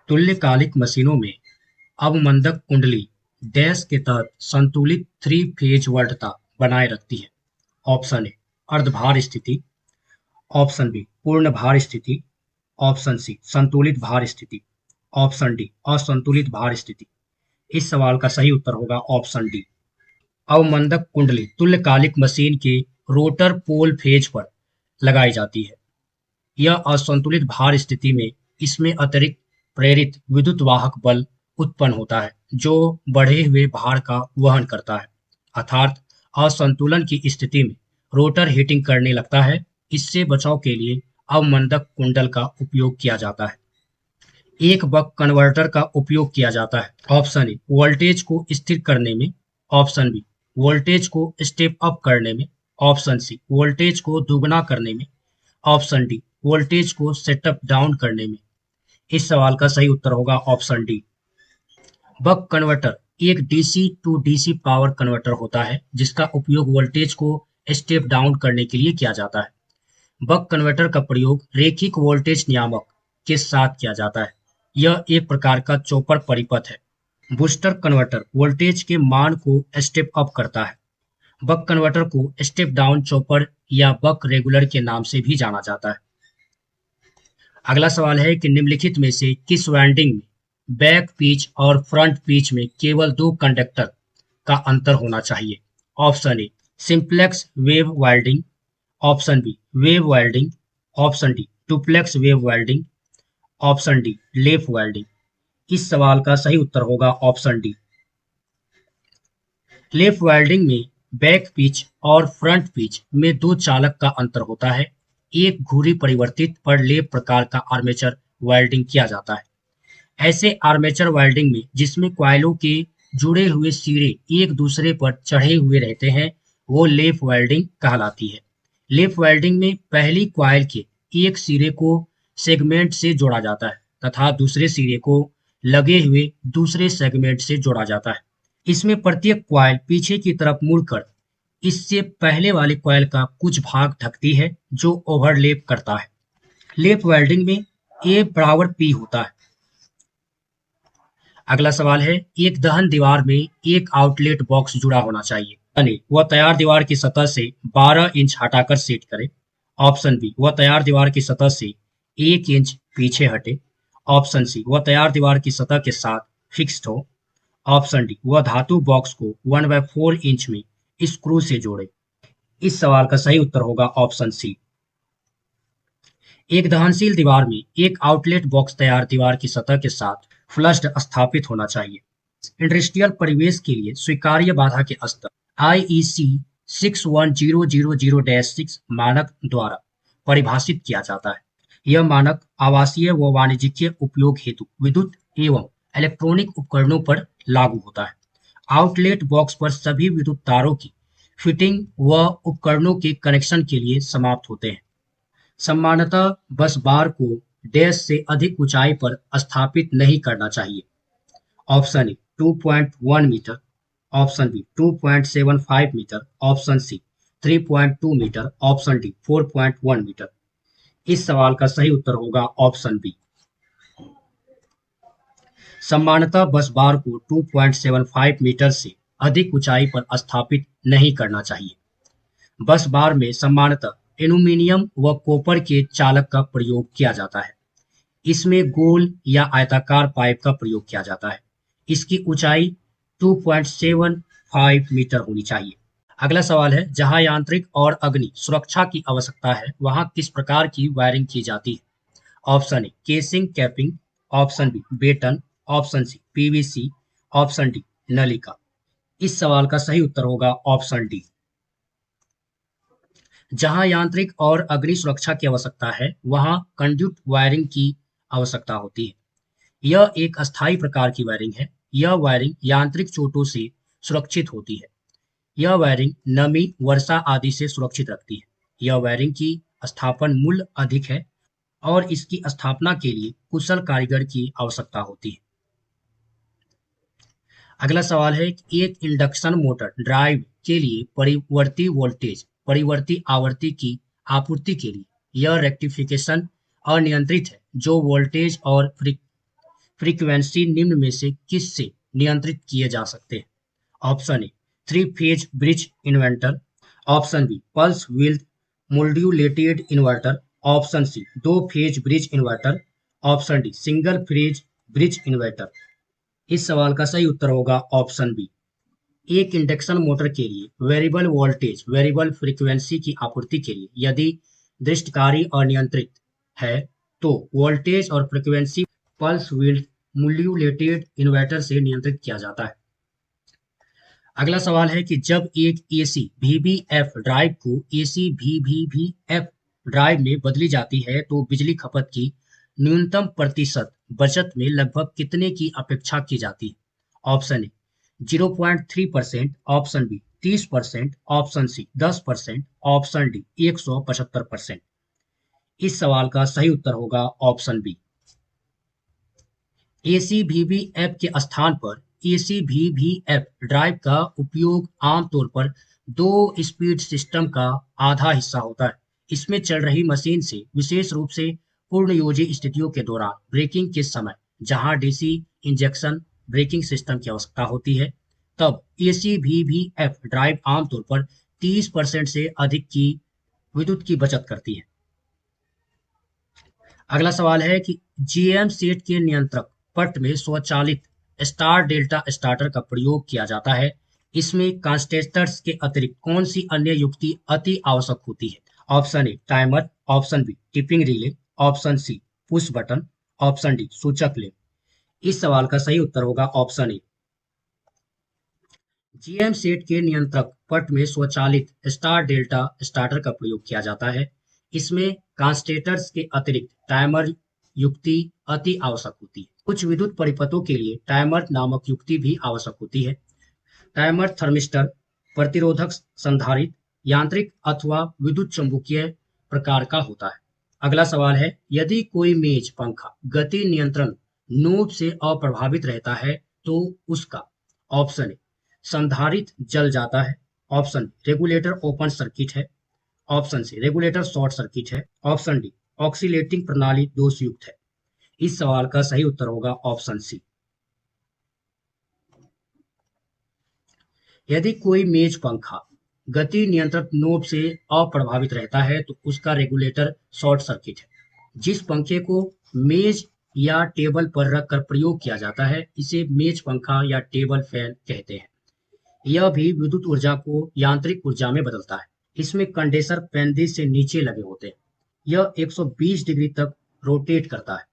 तुल्यकालिक मशीनों में अवमंदक कुंडली डैश के तहत संतुलित थ्री फेज वोल्टता बनाए रखती है। ऑप्शन ए अर्धभार स्थिति, ऑप्शन बी पूर्ण भार स्थिति, ऑप्शन सी संतुलित भार स्थिति, ऑप्शन डी असंतुलित भार स्थिति। इस सवाल का सही उत्तर होगा ऑप्शन डी। अवमंदक कुंडली तुल्यकालिक मशीन के रोटर पोल फेज पर लगाई जाती है। यह असंतुलित भार स्थिति में इसमें अतिरिक्त प्रेरित विद्युत वाहक बल उत्पन्न होता है जो बढ़े हुए भार का वहन करता है, अर्थात असंतुलन की स्थिति में रोटर हीटिंग करने लगता है। इससे बचाव के लिए अवमंदक कुंडल का उपयोग किया जाता है। एक बक कन्वर्टर का उपयोग किया जाता है। ऑप्शन ए वोल्टेज को स्थिर करने में, ऑप्शन बी वोल्टेज को स्टेप अप करने में, ऑप्शन सी वोल्टेज को दोगुना करने में, ऑप्शन डी वोल्टेज को सेटअप डाउन करने में। इस सवाल का सही उत्तर होगा ऑप्शन डी। बक कन्वर्टर एक DC to DC power converter होता है जिसका उपयोग वोल्टेज को स्टेप डाउन करने के लिए किया जाता है। बक कन्वर्टर का प्रयोग रैखिक वोल्टेज नियामक के साथ किया जाता है। यह एक प्रकार का चॉपर परिपथ है। बूस्टर कन्वर्टर वोल्टेज के मान को स्टेप अप करता है। बक कन्वर्टर को स्टेप डाउन चॉपर या बक रेगुलर के नाम से भी जाना जाता है। अगला सवाल है कि निम्नलिखित में से किस वाइंडिंग में बैक पिच और फ्रंट पिच में केवल दो कंडक्टर का अंतर होना चाहिए। Option A simplex wave winding, option B wave winding, option D duplex wave winding, option D lap winding. इस सवाल का सही उत्तर होगा ऑप्शन डी। लेफ वाइंडिंग में बैक पिच और फ्रंट पिच में दो चालक का अंतर होता है। एक घुरी परिवर्तित पर लेप प्रकार का आर्मेचर वेल्डिंग किया जाता है। ऐसे आर्मेचर वेल्डिंग में जिसमें कॉइलों के जुड़े हुए सिरे एक दूसरे पर चढ़े हुए रहते हैं वो लेप वेल्डिंग कहलाती है। लेप वेल्डिंग में पहली कॉइल के एक सिरे को सेगमेंट से जोड़ा जाता है तथा दूसरे सिरे को लगे हुए दूसरे सेगमेंट से जोड़ा जाता है। इसमें प्रत्येक कॉइल पीछे की तरफ मुड़कर इससे पहले वाली कॉइल का कुछ भाग ढकती है जो ओवरलैप करता है। लेप वेल्डिंग में ए बराबर पी होता है। अगला सवाल है एक दहन दीवार में एक आउटलेट बॉक्स जुड़ा होना चाहिए। यानी वह तैयार दीवार की सतह से 12 इंच हटाकर सेट करे। ऑप्शन बी वह तैयार दीवार की सतह से 1 इंच पीछे हटे। ऑप्शन सी वह तैयार दीवार की सतह के साथ फिक्स्ड हो। ऑप्शन डी वह धातु बॉक्स को 1/4 इंच में स्क्रू से जोड़े। इस सवाल का सही उत्तर होगा ऑप्शन सी। एक दहनशील दीवार में एक आउटलेट बॉक्स तैयार दीवार की सतह के साथ फ्लश्ड स्थापित होना चाहिए। इंडस्ट्रियल परिवेश के लिए स्वीकार्य बाधा के स्तर आईईसी 61000-6 मानक द्वारा परिभाषित किया जाता है। यह मानक आवासीय व वाणिज्यिक उपयोग हेतु विद्युत एवं इलेक्ट्रॉनिक उपकरणों पर लागू होता है। आउटलेट बॉक्स पर सभी विद्युत तारों की फिटिंग व उपकरणों के कनेक्शन के लिए समाप्त होते हैं। सामान्यतः बस बार को डैश से अधिक ऊंचाई पर स्थापित नहीं करना चाहिए। Option A 2.1 metre, option B 2.75 metre, option C 3.2 metre, option D 4.1 metre. इस सवाल का सही उत्तर होगा ऑप्शन बी। सामान्यतः बस बार को 2.75 मीटर से अधिक ऊंचाई पर स्थापित नहीं करना चाहिए। बस बार में सामान्यतः एल्यूमीनियम व कॉपर के चालक का प्रयोग किया जाता है। इसमें गोल या आयताकार पाइप का प्रयोग किया जाता है। इसकी ऊंचाई 2.75 मीटर होनी चाहिए। अगला सवाल है जहां यांत्रिक और अग्नि सुरक्षा की आवश्यकता है वहां किस प्रकार की वायरिंग की जाती है। Option A casing capping, option B batten, option C PVC, option D नलिका। इस सवाल का सही उत्तर होगा ऑप्शन डी। जहां यांत्रिक और अग्नि सुरक्षा की आवश्यकता है वहां कंड्यूट वायरिंग की आवश्यकता होती है। यह एक अस्थायी प्रकार की वायरिंग है। यह वायरिंग यांत्रिक चोटों से सुरक्षित होती है। यह वायरिंग नमी, वर्षा आदि से सुरक्षित रखती है। यह वायरिंग की स्थापन मूल्य अधिक है और इसकी स्थापना के लिए कुशल कारीगर की आवश्यकता होती है। अगला सवाल है कि एक इंडक्शन मोटर ड्राइव के लिए परिवर्ती वोल्टेज परिवर्ती आवृत्ति की आपूर्ति के लिए यह रेक्टिफिकेशन अनियंत्रित है जो वोल्टेज और फ्रीक्वेंसी निम्न में से किस से नियंत्रित किए जा सकते हैं? Option A three phase bridge inverter, option B pulse width modulated inverter, option C दो phase bridge inverter, option D single phase bridge inverter. इस सवाल का सही उत्तर होगा ऑप्शन बी। एक इंडक्शन मोटर के लिए वेरिएबल वोल्टेज वेरिएबल फ्रीक्वेंसी की आपूर्ति के लिए यदि दृष्टिकारी अनियंत्रित है तो वोल्टेज और फ्रीक्वेंसी पल्स विड्थ मोड्यूलेटेड इन्वर्टर से नियंत्रित किया जाता है। अगला सवाल है कि जब एक एसी वीवीएफ ड्राइव को एसी वीवीएफ ड्राइव में बदली जाती है तो बिजली खपत की न्यूनतम प्रतिशत बचत में लगभग कितने की अपेक्षा की जाती है? Option A 0.3%, option B 30%, option C 10%, option D 175%। इस सवाल का सही उत्तर होगा ऑप्शन बी। एसी वीवीएफ के स्थान पर एसी वीवीएफ ड्राइव का उपयोग आमतौर पर दो स्पीड सिस्टम का आधा हिस्सा होता है। इसमें चल रही मशीन से विशेष रूप से पूर्णयोजी स्थितियों के दौरान ब्रेकिंग के समय जहां डीसी इंजेक्शन ब्रेकिंग सिस्टम की आवश्यकता होती है, तब एसी वीवीएफ ड्राइव आमतौर पर 30% से अधिक की विद्युत की बचत करती है। अगला सवाल है कि जीएम सेट के नियंत्रक पट में स्वचालित स्टार डेल्टा स्टार्टर का प्रयोग किया जाता है। इसमें ट्रांजिस्टर्स के अतिरिक्त कौन सी अन्य युक्ति अति आवश्यक होती है? Option A timer, option B tipping relay, option C push button, option D सूचक लैंप। इस सवाल का सही उत्तर होगा ऑप्शन ए। जीएम सेट के नियंत्रक पट में स्वचालित स्टार डेल्टा स्टार्टर का प्रयोग किया जाता है। इसमें ट्रांजिस्टर्स के अतिरिक्त टाइमर युक्ति अति आवश्यक होती है। कुछ विद्युत परिपथों के लिए टाइमर नामक युक्ति भी आवश्यक होती है। टाइमर थर्मिस्टर प्रतिरोधक संधारित्र यांत्रिक अथवा विद्युत चुम्बकीय प्रकार का होता है। अगला सवाल है यदि कोई मेज पंखा गति नियंत्रण नोब से अप्रभावित रहता है तो उसका ऑप्शन ए संधारित्र जल जाता है, ऑप्शन रेगुलेटर ओपन सर्किट है, option C regulator short circuit है, ऑप्शन डी ऑक्सीलेटिंग प्रणाली दोषयुक्त है। इस सवाल का सही उत्तर होगा ऑप्शन सी। यदि कोई मेज पंखा गति नियंत्रित नोब से अप्रभावित रहता है तो उसका रेगुलेटर शॉर्ट सर्किट है। जिस पंखे को मेज या टेबल पर रखकर प्रयोग किया जाता है इसे मेज पंखा या टेबल फैन कहते हैं। यह भी विद्युत ऊर्जा को यांत्रिक ऊर्जा में बदलता है। इसमें कंडेंसर पैनल से नीचे लगे होते हैं। यह 120 डिग्री तक रोटेट करता है।